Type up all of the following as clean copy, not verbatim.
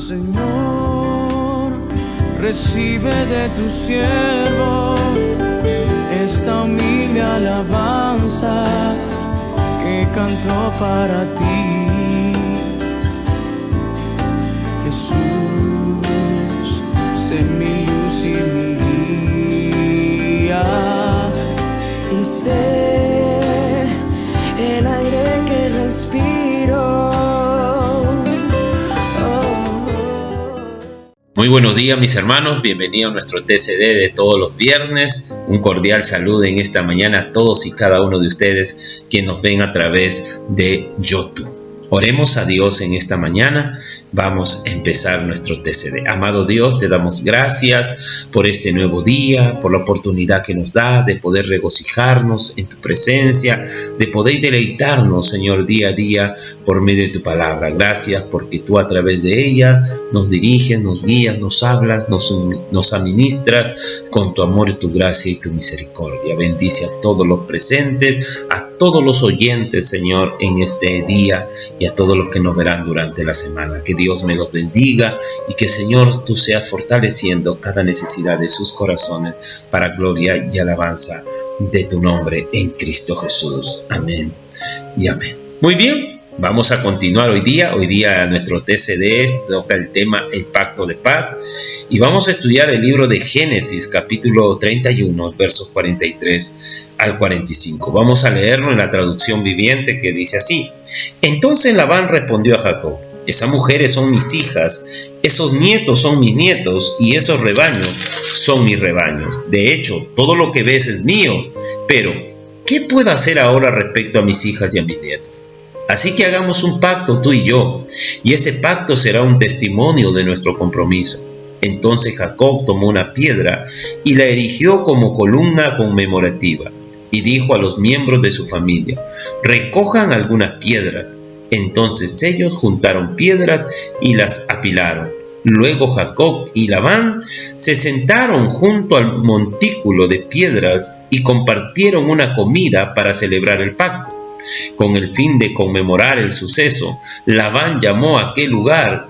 Señor, recibe de tu siervo esta humilde alabanza que canto para ti. Jesús, sé mi luz y mi guía, y sé el aire que respiro. Muy buenos días, mis hermanos, bienvenidos a nuestro TCD de todos los viernes. Un cordial saludo en esta mañana a todos y cada uno de ustedes que nos ven a través de YouTube. Oremos a Dios en esta mañana. Vamos a empezar nuestro TCD. Amado Dios, te damos gracias por este nuevo día, por la oportunidad que nos da de poder regocijarnos en tu presencia, de poder deleitarnos, Señor, día a día por medio de tu palabra. Gracias porque tú a través de ella nos diriges, nos guías, nos hablas, nos administras con tu amor, tu gracia y tu misericordia. Bendice a todos los presentes, a todos los oyentes, Señor, en este día y a todos los que nos verán durante la semana. Que Dios me los bendiga y que, Señor, tú seas fortaleciendo cada necesidad de sus corazones para gloria y alabanza de tu nombre en Cristo Jesús. Amén y amén. Muy bien. Vamos a continuar hoy día nuestro TCD toca el tema el pacto de paz y vamos a estudiar el libro de Génesis capítulo 31 versos 43 al 45. Vamos a leerlo en la traducción viviente que dice así: Entonces Labán respondió a Jacob: esas mujeres son mis hijas, esos nietos son mis nietos y esos rebaños son mis rebaños. De hecho, todo lo que ves es mío, pero ¿qué puedo hacer ahora respecto a mis hijas y a mis nietos? Así que hagamos un pacto tú y yo, y ese pacto será un testimonio de nuestro compromiso. Entonces Jacob tomó una piedra y la erigió como columna conmemorativa, y dijo a los miembros de su familia: recojan algunas piedras. Entonces ellos juntaron piedras y las apilaron. Luego Jacob y Labán se sentaron junto al montículo de piedras y compartieron una comida para celebrar el pacto. Con el fin de conmemorar el suceso, Labán llamó a aquel lugar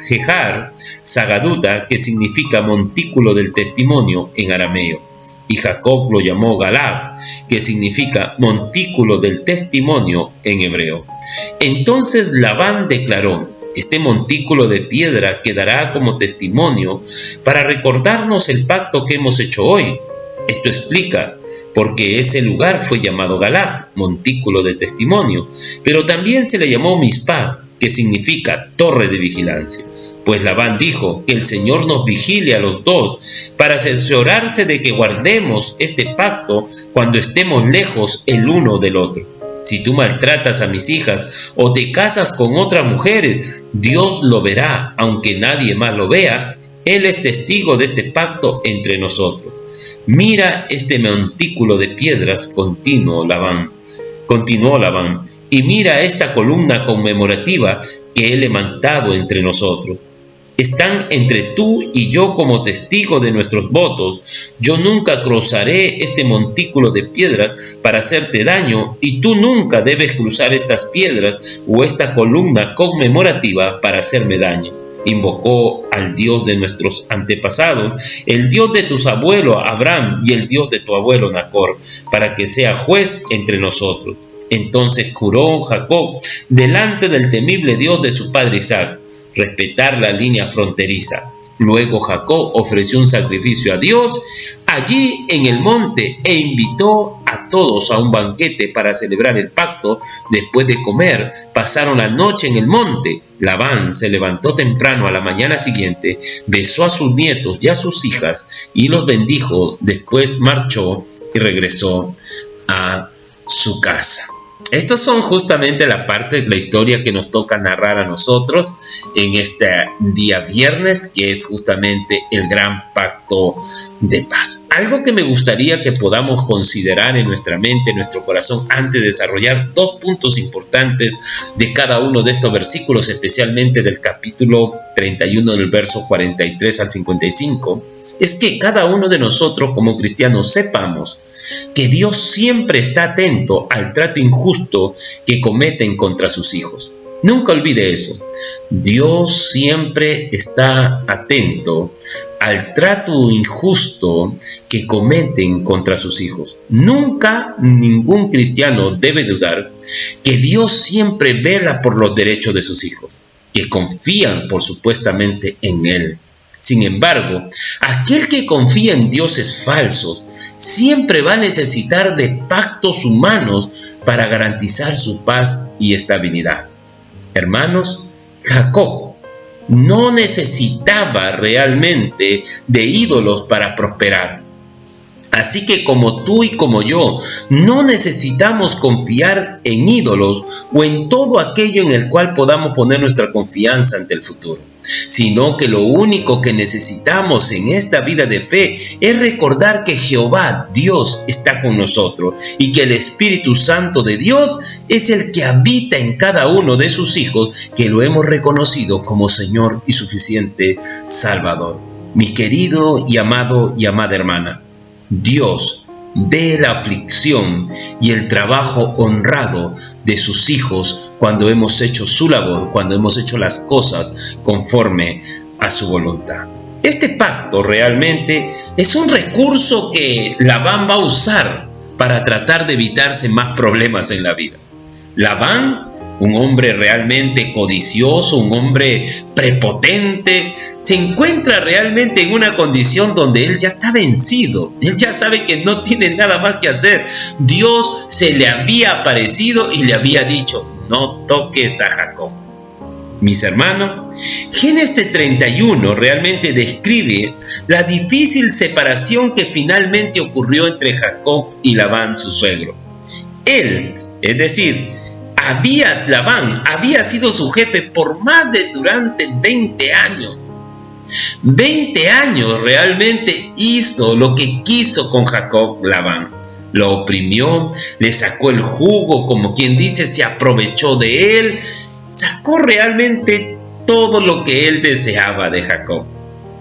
Jejar Sagaduta, que significa montículo del testimonio en arameo, y Jacob lo llamó Galad, que significa montículo del testimonio en hebreo. Entonces Labán declaró: este montículo de piedra quedará como testimonio para recordarnos el pacto que hemos hecho hoy. Esto explica porque ese lugar fue llamado Galá, montículo de testimonio, pero también se le llamó Mizpah, que significa torre de vigilancia. Pues Labán dijo: que el Señor nos vigile a los dos para cerciorarse de que guardemos este pacto cuando estemos lejos el uno del otro. Si tú maltratas a mis hijas o te casas con otra mujer, Dios lo verá, aunque nadie más lo vea. Él es testigo de este pacto entre nosotros. Mira este montículo de piedras, continuó Labán, y mira esta columna conmemorativa que he levantado entre nosotros. Están entre tú y yo como testigo de nuestros votos. Yo nunca cruzaré este montículo de piedras para hacerte daño, y tú nunca debes cruzar estas piedras o esta columna conmemorativa para hacerme daño. Invocó al Dios de nuestros antepasados, el Dios de tus abuelos Abraham y el Dios de tu abuelo Nacor, para que sea juez entre nosotros. Entonces juró Jacob delante del temible Dios de su padre Isaac respetar la línea fronteriza. Luego Jacob ofreció un sacrificio a Dios allí en el monte e invitó a todos a un banquete para celebrar el pacto. Después de comer, pasaron la noche en el monte. Labán se levantó temprano a la mañana siguiente, besó a sus nietos y a sus hijas y los bendijo. Después marchó y regresó a su casa. Estas son justamente la parte de la historia que nos toca narrar a nosotros en este día viernes, que es justamente el gran pacto de paz. Algo que me gustaría que podamos considerar en nuestra mente, en nuestro corazón, antes de desarrollar dos puntos importantes de cada uno de estos versículos, especialmente del capítulo 31 del verso 43 al 55, es que cada uno de nosotros como cristianos sepamos que Dios siempre está atento al trato injusto que cometen contra sus hijos. Nunca olvide eso. Dios siempre está atento al trato injusto que cometen contra sus hijos. Nunca ningún cristiano debe dudar que Dios siempre vela por los derechos de sus hijos, que confían por supuestamente en Él. Sin embargo, aquel que confía en dioses falsos siempre va a necesitar de pactos humanos para garantizar su paz y estabilidad. Hermanos, Jacob no necesitaba realmente de ídolos para prosperar. Así que como tú y como yo, no necesitamos confiar en ídolos o en todo aquello en el cual podamos poner nuestra confianza ante el futuro, sino que lo único que necesitamos en esta vida de fe es recordar que Jehová, Dios, está con nosotros y que el Espíritu Santo de Dios es el que habita en cada uno de sus hijos, que lo hemos reconocido como Señor y suficiente Salvador. Mi querido y amado y amada hermana, Dios ve la aflicción y el trabajo honrado de sus hijos cuando hemos hecho su labor, cuando hemos hecho las cosas conforme a su voluntad. Este pacto realmente es un recurso que Labán va a usar para tratar de evitarse más problemas en la vida. Labán, un hombre realmente codicioso, un hombre prepotente, se encuentra realmente en una condición donde él ya está vencido. Él ya sabe que no tiene nada más que hacer. Dios se le había aparecido y le había dicho: no toques a Jacob. Mis hermanos, Génesis 31 realmente describe la difícil separación que finalmente ocurrió entre Jacob y Labán, su suegro. Él, es decir, Labán había sido su jefe por más de durante 20 años. 20 años realmente hizo lo que quiso con Jacob, Labán. Lo oprimió, le sacó el jugo, como quien dice, se aprovechó de él, sacó realmente todo lo que él deseaba de Jacob.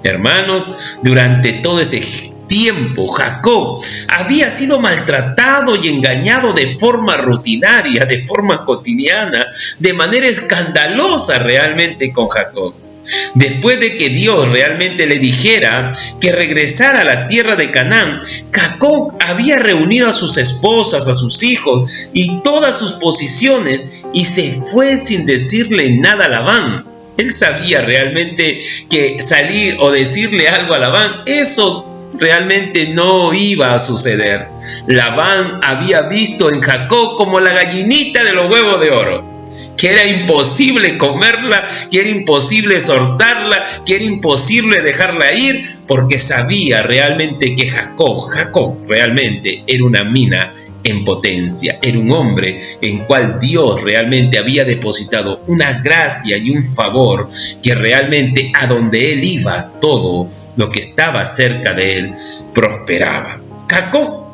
Hermanos, durante todo ese tiempo Jacob había sido maltratado y engañado de forma rutinaria, de forma cotidiana, de manera escandalosa realmente con Jacob. Después de que Dios realmente le dijera que regresara a la tierra de Canaán, Jacob había reunido a sus esposas, a sus hijos y todas sus posesiones y se fue sin decirle nada a Labán. Él sabía realmente que salir o decirle algo a Labán, eso realmente no iba a suceder. Labán había visto en Jacob como la gallinita de los huevos de oro, que era imposible comerla, que era imposible soltarla, que era imposible dejarla ir, porque sabía realmente que Jacob realmente era una mina en potencia, era un hombre en cual Dios realmente había depositado una gracia y un favor, que realmente a donde él iba, todo lo que estaba cerca de él prosperaba. Jacob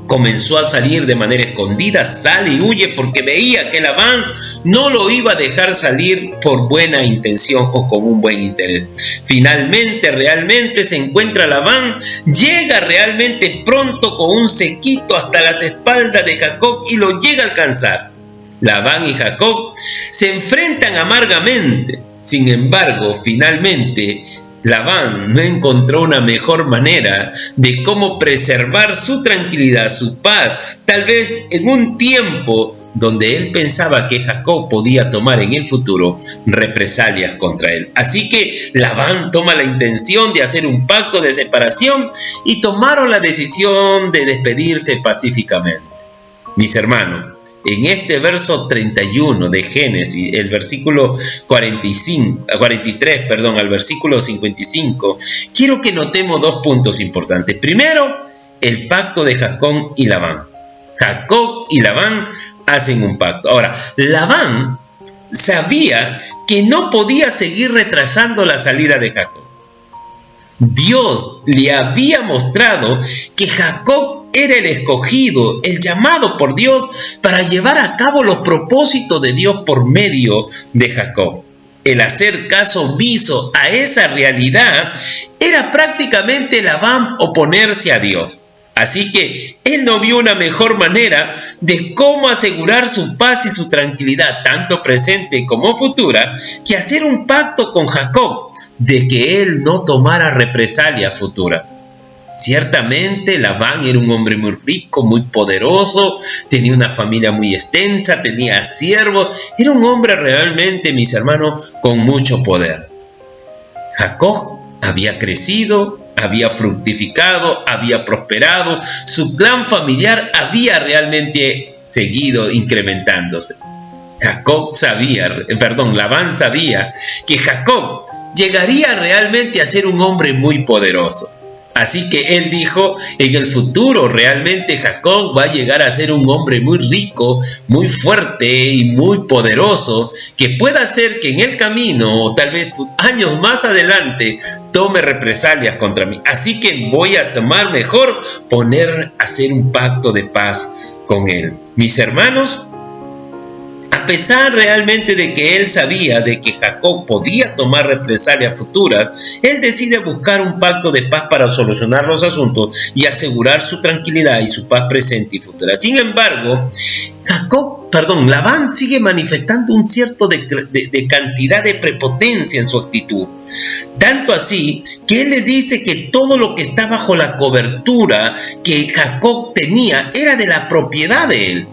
comenzó a salir de manera escondida, sale y huye porque veía que Labán no lo iba a dejar salir por buena intención o con un buen interés. Finalmente, realmente se encuentra Labán, llega realmente pronto con un sequito hasta las espaldas de Jacob y lo llega a alcanzar. Labán y Jacob se enfrentan amargamente. Sin embargo, finalmente Labán no encontró una mejor manera de cómo preservar su tranquilidad, su paz, tal vez en un tiempo donde él pensaba que Jacob podía tomar en el futuro represalias contra él. Así que Labán toma la intención de hacer un pacto de separación y tomaron la decisión de despedirse pacíficamente. Mis hermanos, en este verso 31 de Génesis, el versículo 43 al versículo 55, quiero que notemos dos puntos importantes. Primero, el pacto de Jacob y Labán. Jacob y Labán hacen un pacto. Ahora, Labán sabía que no podía seguir retrasando la salida de Jacob. Dios le había mostrado que Jacob era el escogido, el llamado por Dios para llevar a cabo los propósitos de Dios por medio de Jacob. El hacer caso omiso a esa realidad era prácticamente Labán oponerse a Dios. Así que él no vio una mejor manera de cómo asegurar su paz y su tranquilidad, tanto presente como futura, que hacer un pacto con Jacob de que él no tomara represalia futura. Ciertamente Labán era un hombre muy rico, muy poderoso, tenía una familia muy extensa, tenía siervos, era un hombre realmente, mis hermanos, con mucho poder. Jacob había crecido, había fructificado, había prosperado, su clan familiar había realmente seguido incrementándose. Labán sabía que Jacob llegaría realmente a ser un hombre muy poderoso. Así que él dijo, en el futuro realmente Jacob va a llegar a ser un hombre muy rico, muy fuerte y muy poderoso, que pueda hacer que en el camino, o tal vez años más adelante, tome represalias contra mí. Así que voy a tomar mejor hacer un pacto de paz con él. Mis hermanos, a pesar realmente de que él sabía de que Jacob podía tomar represalias futuras, él decide buscar un pacto de paz para solucionar los asuntos y asegurar su tranquilidad y su paz presente y futura. Sin embargo, Labán sigue manifestando un cierto de cantidad de prepotencia en su actitud. Tanto así que él le dice que todo lo que está bajo la cobertura que Jacob tenía era de la propiedad de él.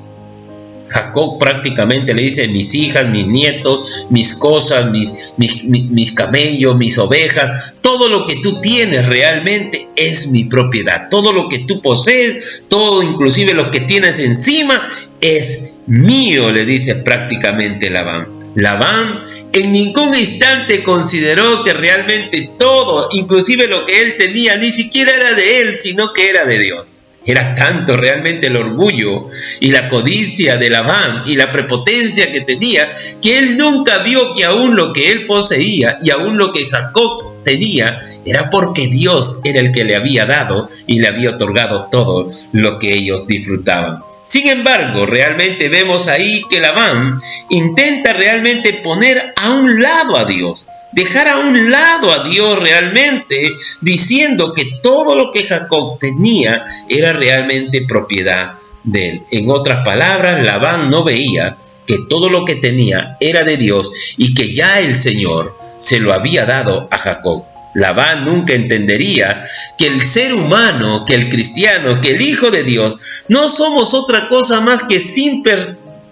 Jacob prácticamente le dice: mis hijas, mis nietos, mis cosas, mis camellos, mis ovejas, todo lo que tú tienes realmente es mi propiedad. Todo lo que tú posees, todo inclusive lo que tienes encima es mío, le dice prácticamente Labán. Labán en ningún instante consideró que realmente todo, inclusive lo que él tenía, ni siquiera era de él, sino que era de Dios. Era tanto realmente el orgullo y la codicia de Labán y la prepotencia que tenía, que él nunca vio que aún lo que él poseía y aún lo que Jacob tenía era porque Dios era el que le había dado y le había otorgado todo lo que ellos disfrutaban. Sin embargo, realmente vemos ahí que Labán intenta realmente poner a un lado a Dios, dejar a un lado a Dios realmente, diciendo que todo lo que Jacob tenía era realmente propiedad de él. En otras palabras, Labán no veía que todo lo que tenía era de Dios y que ya el Señor se lo había dado a Jacob. Labán nunca entendería que el ser humano, que el cristiano, que el Hijo de Dios, no somos otra cosa más que simples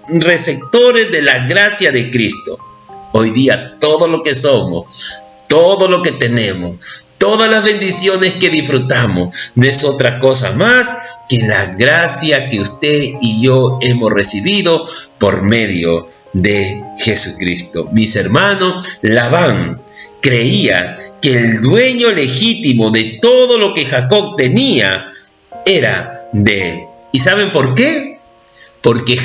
receptores de la gracia de Cristo. Hoy día todo lo que somos, todo lo que tenemos, todas las bendiciones que disfrutamos, no es otra cosa más que la gracia que usted y yo hemos recibido por medio de Jesucristo. Mis hermanos, Labán creía que el dueño legítimo de todo lo que Jacob tenía era de él. ¿Y saben por qué? Porque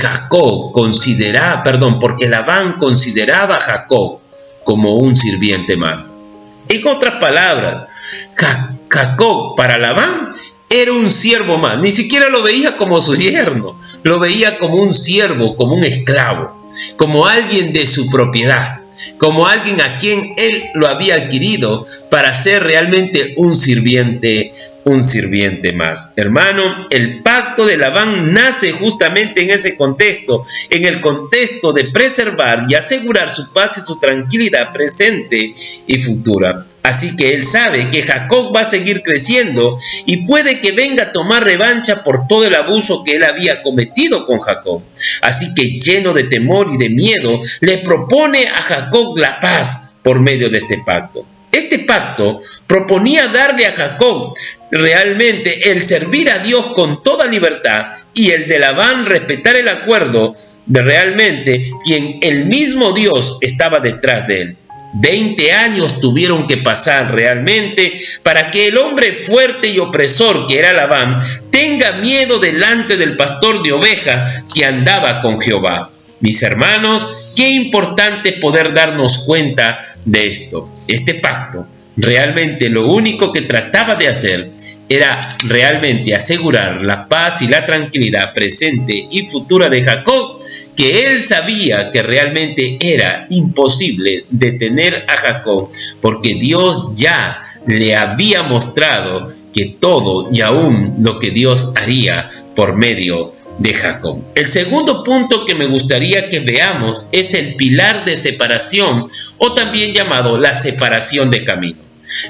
Labán consideraba a Jacob como un sirviente más. En otras palabras, Jacob para Labán era un siervo más. Ni siquiera lo veía como su yerno, lo veía como un siervo, como un esclavo, como alguien de su propiedad, como alguien a quien él lo había adquirido para ser realmente un sirviente más. Hermano, el pacto de Labán nace justamente en ese contexto, en el contexto de preservar y asegurar su paz y su tranquilidad presente y futura. Así que él sabe que Jacob va a seguir creciendo y puede que venga a tomar revancha por todo el abuso que él había cometido con Jacob. Así que, lleno de temor y de miedo, le propone a Jacob la paz por medio de este pacto. Este pacto proponía darle a Jacob realmente el servir a Dios con toda libertad y el de Labán respetar el acuerdo de realmente quien el mismo Dios estaba detrás de él. 20 años tuvieron que pasar realmente para que el hombre fuerte y opresor que era Labán tenga miedo delante del pastor de ovejas que andaba con Jehová. Mis hermanos, qué importante poder darnos cuenta de esto. Este pacto realmente lo único que trataba de hacer era realmente asegurar la paz y la tranquilidad presente y futura de Jacob, que él sabía que realmente era imposible detener a Jacob, porque Dios ya le había mostrado que todo y aún lo que Dios haría por medio de Jacob. El segundo punto que me gustaría que veamos es el pilar de separación, o también llamado la separación de camino.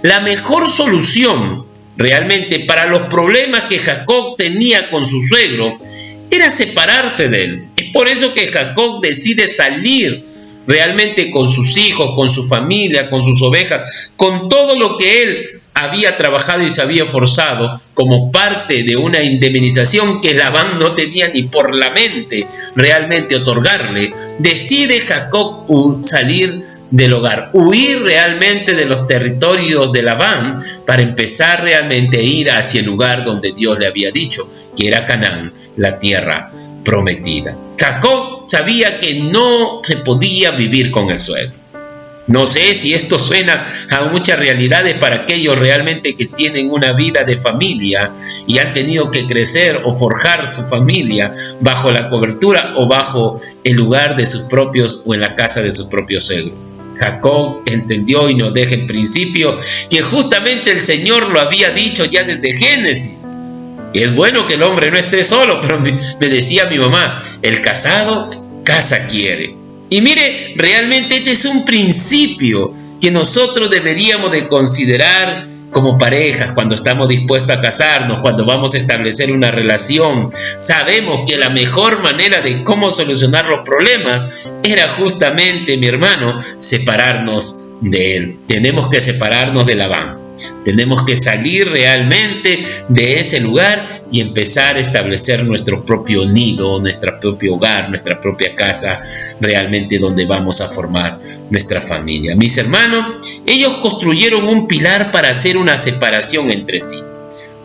La mejor solución realmente para los problemas que Jacob tenía con su suegro era separarse de él. Es por eso que Jacob decide salir realmente con sus hijos, con su familia, con sus ovejas, con todo lo que él había trabajado y se había esforzado como parte de una indemnización que Labán no tenía ni por la mente realmente otorgarle. Decide Jacob salir del hogar, huir realmente de los territorios de Labán para empezar realmente a ir hacia el lugar donde Dios le había dicho, que era Canaán, la tierra prometida. Jacob sabía que no se podía vivir con el suegro. No sé si esto suena a muchas realidades para aquellos realmente que tienen una vida de familia y han tenido que crecer o forjar su familia bajo la cobertura o bajo el lugar de sus propios o en la casa de sus propios suegros. Jacob entendió y nos deja en principio que justamente el Señor lo había dicho ya desde Génesis. Y es bueno que el hombre no esté solo, pero me decía mi mamá, el casado casa quiere. Y mire, realmente este es un principio que nosotros deberíamos de considerar como parejas cuando estamos dispuestos a casarnos, cuando vamos a establecer una relación. Sabemos que la mejor manera de cómo solucionar los problemas era justamente, mi hermano, separarnos de él. Tenemos que separarnos de Labán. Tenemos que salir realmente de ese lugar y empezar a establecer nuestro propio nido, nuestro propio hogar, nuestra propia casa, realmente donde vamos a formar nuestra familia. Mis hermanos, ellos construyeron un pilar para hacer una separación entre sí.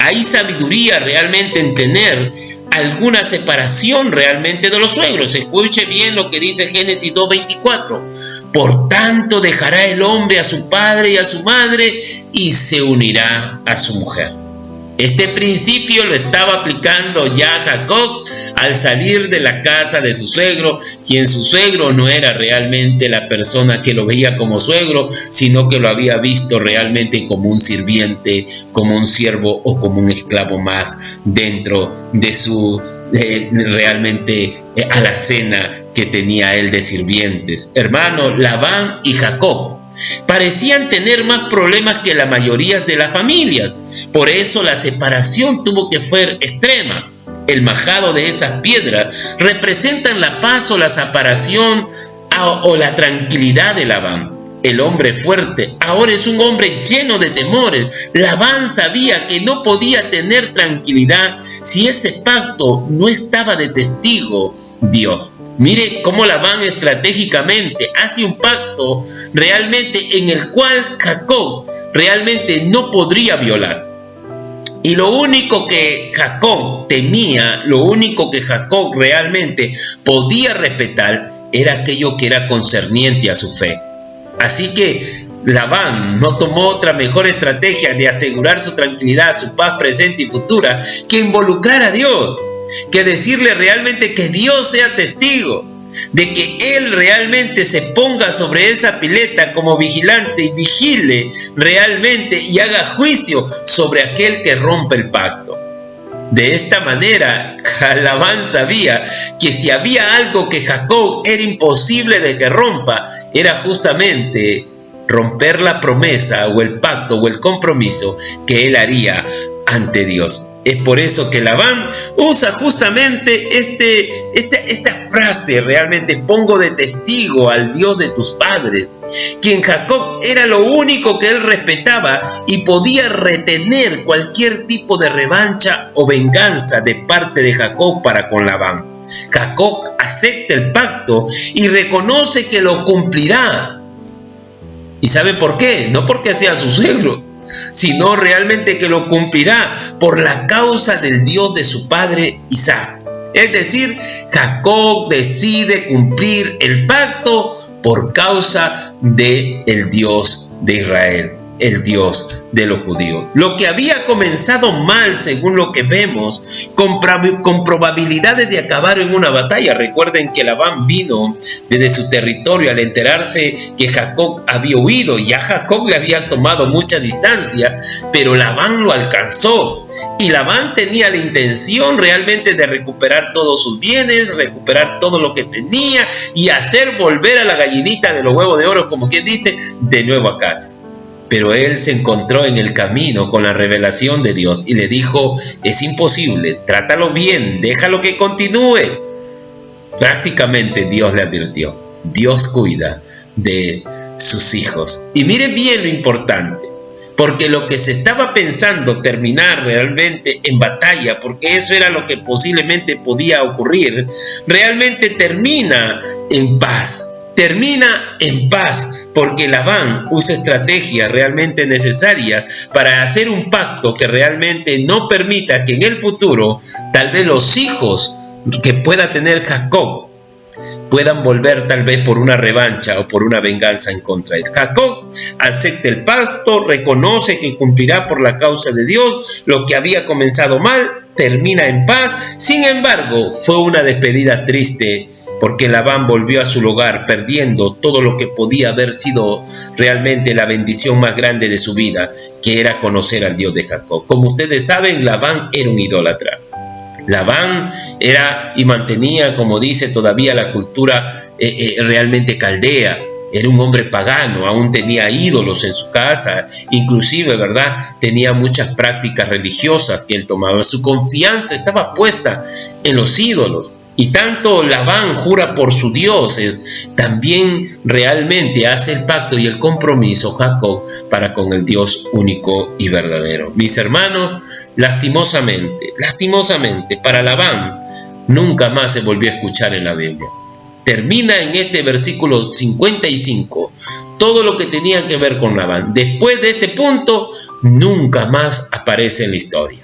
Hay sabiduría realmente en tener alguna separación realmente de los suegros. Escuche bien lo que dice Génesis 2:24. Por tanto dejará el hombre a su padre y a su madre y se unirá a su mujer. Este principio lo estaba aplicando ya Jacob al salir de la casa de su suegro, quien su suegro no era realmente la persona que lo veía como suegro, sino que lo había visto realmente como un sirviente, como un siervo o como un esclavo más dentro de su realmente alacena que tenía él de sirvientes. Hermano, Labán y Jacob parecían tener más problemas que la mayoría de las familias. Por eso la separación tuvo que ser extrema. El majado de esas piedras representan la paz o la separación o la tranquilidad de Labán. El hombre fuerte ahora es un hombre lleno de temores. Labán sabía que no podía tener tranquilidad si ese pacto no estaba de testigo Dios. Mire cómo Labán estratégicamente hace un pacto realmente en el cual Jacob realmente no podría violar. Y lo único que Jacob temía, lo único que Jacob realmente podía respetar era aquello que era concerniente a su fe. Así que Labán no tomó otra mejor estrategia de asegurar su tranquilidad, su paz presente y futura que involucrar a Dios, que decirle realmente que Dios sea testigo, de que Él realmente se ponga sobre esa pileta como vigilante y vigile realmente y haga juicio sobre aquel que rompe el pacto. De esta manera, Labán sabía que si había algo que Jacob era imposible de que rompa, era justamente romper la promesa o el pacto o el compromiso que él haría ante Dios. Es por eso que Labán usa justamente esta frase, realmente pongo de testigo al Dios de tus padres, quien Jacob era lo único que él respetaba y podía retener cualquier tipo de revancha o venganza de parte de Jacob para con Labán. Jacob acepta el pacto y reconoce que lo cumplirá. ¿Y sabe por qué? No porque sea su suegro, sino realmente que lo cumplirá por la causa del Dios de su padre Isaac. Es decir, Jacob decide cumplir el pacto por causa del Dios de Israel. el Dios de los judíos. Lo que había comenzado mal, según lo que vemos, con probabilidades de acabar en una batalla. Recuerden que Labán vino desde su territorio al enterarse que Jacob había huido. Ya Jacob le había tomado mucha distancia, pero Labán lo alcanzó. Y Labán tenía la intención realmente de recuperar todos sus bienes, recuperar todo lo que tenía y hacer volver a la gallinita de los huevos de oro, como quien dice, de nuevo a casa. Pero él se encontró en el camino con la revelación de Dios y le dijo: es imposible, trátalo bien, déjalo que continúe. Prácticamente Dios le advirtió: Dios cuida de sus hijos. Y mire bien lo importante, porque lo que se estaba pensando terminar realmente en batalla, porque eso era lo que posiblemente podía ocurrir, realmente termina en paz. Termina en paz, porque Labán usa estrategias realmente necesarias para hacer un pacto que realmente no permita que en el futuro tal vez los hijos que pueda tener Jacob puedan volver tal vez por una revancha o por una venganza en contra de él. Jacob acepta el pacto, reconoce que cumplirá por la causa de Dios. Lo que había comenzado mal termina en paz. Sin embargo, fue una despedida triste, porque Labán volvió a su hogar perdiendo todo lo que podía haber sido realmente la bendición más grande de su vida, que era conocer al Dios de Jacob. Como ustedes saben, Labán era un idólatra. Labán era y mantenía, como dice todavía la cultura realmente caldea. Era un hombre pagano, aún tenía ídolos en su casa, inclusive, ¿verdad?, tenía muchas prácticas religiosas que él tomaba. Su confianza estaba puesta en los ídolos. Y tanto Labán jura por sus dioses, también realmente hace el pacto y el compromiso Jacob para con el Dios único y verdadero. Mis hermanos, lastimosamente, para Labán nunca más se volvió a escuchar en la Biblia. Termina en este versículo 55 todo lo que tenía que ver con Labán. Después de este punto, nunca más aparece en la historia.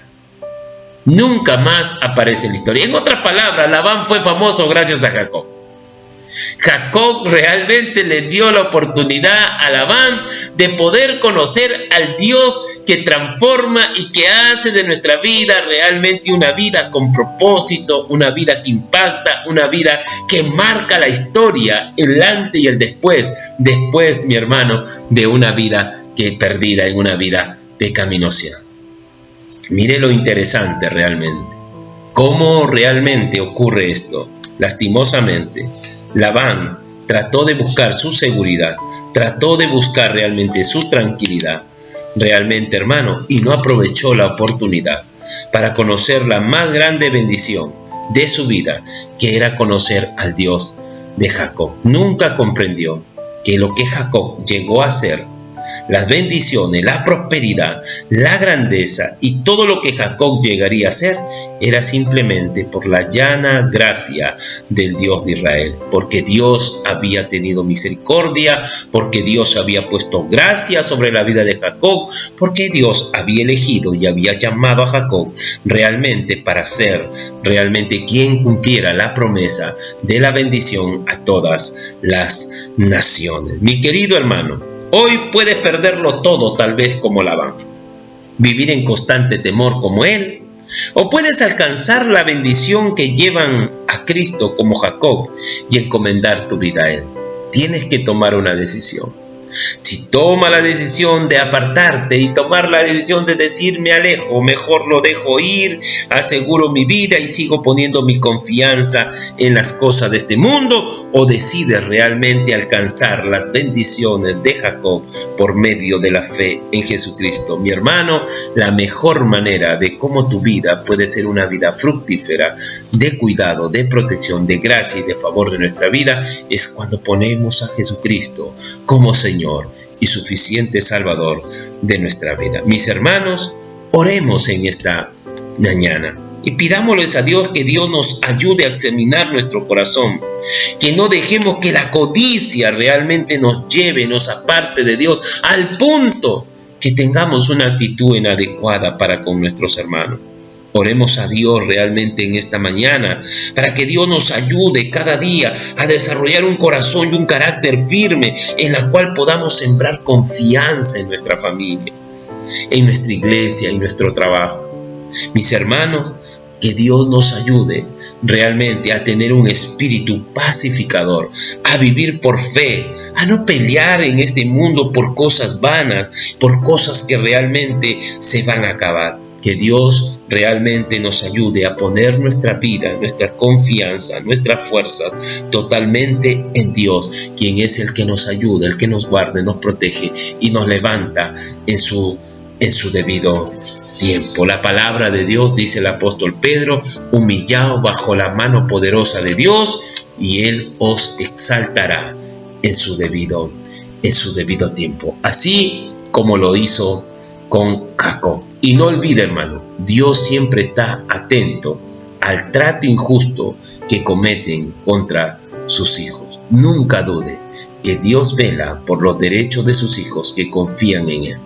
Nunca más aparece en la historia. En otras palabras, Labán fue famoso gracias a Jacob. Jacob realmente le dio la oportunidad a Labán de poder conocer al Dios que transforma y que hace de nuestra vida realmente una vida con propósito, una vida que impacta, una vida que marca la historia, el antes y el después. Después, mi hermano, de una vida que perdida, en una vida pecaminosa. Mire lo interesante realmente. ¿Cómo realmente ocurre esto? Lastimosamente, Labán trató de buscar su seguridad, trató de buscar realmente su tranquilidad, realmente, hermano, y no aprovechó la oportunidad para conocer la más grande bendición de su vida, que era conocer al Dios de Jacob. Nunca comprendió que lo que Jacob llegó a ser, las bendiciones, la prosperidad, la grandeza y todo lo que Jacob llegaría a ser era simplemente por la llana gracia del Dios de Israel, porque Dios había tenido misericordia, porque Dios había puesto gracia sobre la vida de Jacob, porque Dios había elegido y había llamado a Jacob realmente para ser realmente quien cumpliera la promesa de la bendición a todas las naciones. Mi querido hermano, hoy puedes perderlo todo, tal vez como Labán, vivir en constante temor como él, o puedes alcanzar la bendición que llevan a Cristo como Jacob y encomendar tu vida a él. Tienes que tomar una decisión. Si toma la decisión de apartarte y tomar la decisión de decir me alejo, mejor lo dejo ir, aseguro mi vida y sigo poniendo mi confianza en las cosas de este mundo, o decides realmente alcanzar las bendiciones de Jacob por medio de la fe en Jesucristo. Mi hermano, la mejor manera de cómo tu vida puede ser una vida fructífera, de cuidado, de protección, de gracia y de favor de nuestra vida, es cuando ponemos a Jesucristo como Señor y suficiente Salvador de nuestra vida. Mis hermanos, oremos en esta mañana y pidámosles a Dios que Dios nos ayude a examinar nuestro corazón, que no dejemos que la codicia realmente nos lleve, nos aparte de Dios, al punto que tengamos una actitud inadecuada para con nuestros hermanos. Oremos a Dios realmente en esta mañana para que Dios nos ayude cada día a desarrollar un corazón y un carácter firme en la cual podamos sembrar confianza en nuestra familia, en nuestra iglesia, en nuestro trabajo. Mis hermanos, que Dios nos ayude realmente a tener un espíritu pacificador, a vivir por fe, a no pelear en este mundo por cosas vanas, por cosas que realmente se van a acabar. Que Dios realmente nos ayude a poner nuestra vida, nuestra confianza, nuestras fuerzas totalmente en Dios, quien es el que nos ayuda, el que nos guarda, nos protege y nos levanta en su debido tiempo. La palabra de Dios, dice el apóstol Pedro, humillaos bajo la mano poderosa de Dios y Él os exaltará en su debido tiempo. Así como lo hizo con Jacob. Y no olvide, hermano, Dios siempre está atento al trato injusto que cometen contra sus hijos. Nunca dude que Dios vela por los derechos de sus hijos que confían en Él.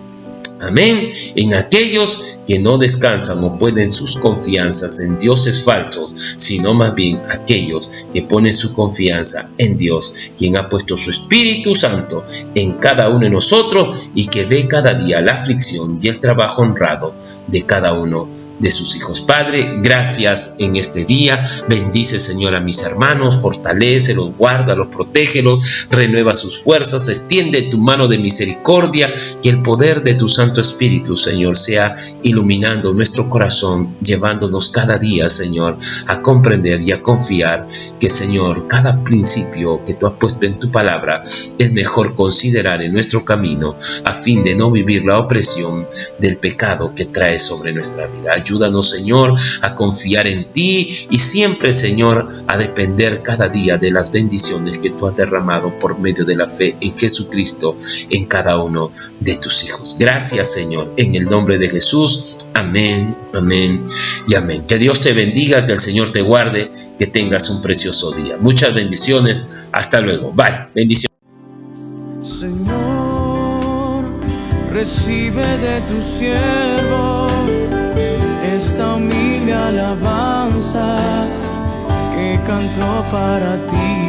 Amén. En aquellos que no descansan o ponen sus confianzas en dioses falsos, sino más bien aquellos que ponen su confianza en Dios, quien ha puesto su Espíritu Santo en cada uno de nosotros y que ve cada día la aflicción y el trabajo honrado de cada uno de sus hijos. Padre, gracias en este día. Bendice, Señor, a mis hermanos, fortalécelos, guárdalos, protégelos, renueva sus fuerzas, extiende tu mano de misericordia, que el poder de tu Santo Espíritu, Señor, sea iluminando nuestro corazón, llevándonos cada día, Señor, a comprender y a confiar que, Señor, cada principio que tú has puesto en tu palabra es mejor considerar en nuestro camino a fin de no vivir la opresión del pecado que trae sobre nuestra vida. Ayúdanos, Señor, a confiar en ti y siempre, Señor, a depender cada día de las bendiciones que tú has derramado por medio de la fe en Jesucristo en cada uno de tus hijos. Gracias, Señor, en el nombre de Jesús. Amén, amén y amén. Que Dios te bendiga, que el Señor te guarde, que tengas un precioso día. Muchas bendiciones. Hasta luego. Bye. Bendiciones. Señor, recibe de tu siervo esta humilde alabanza que canto para ti.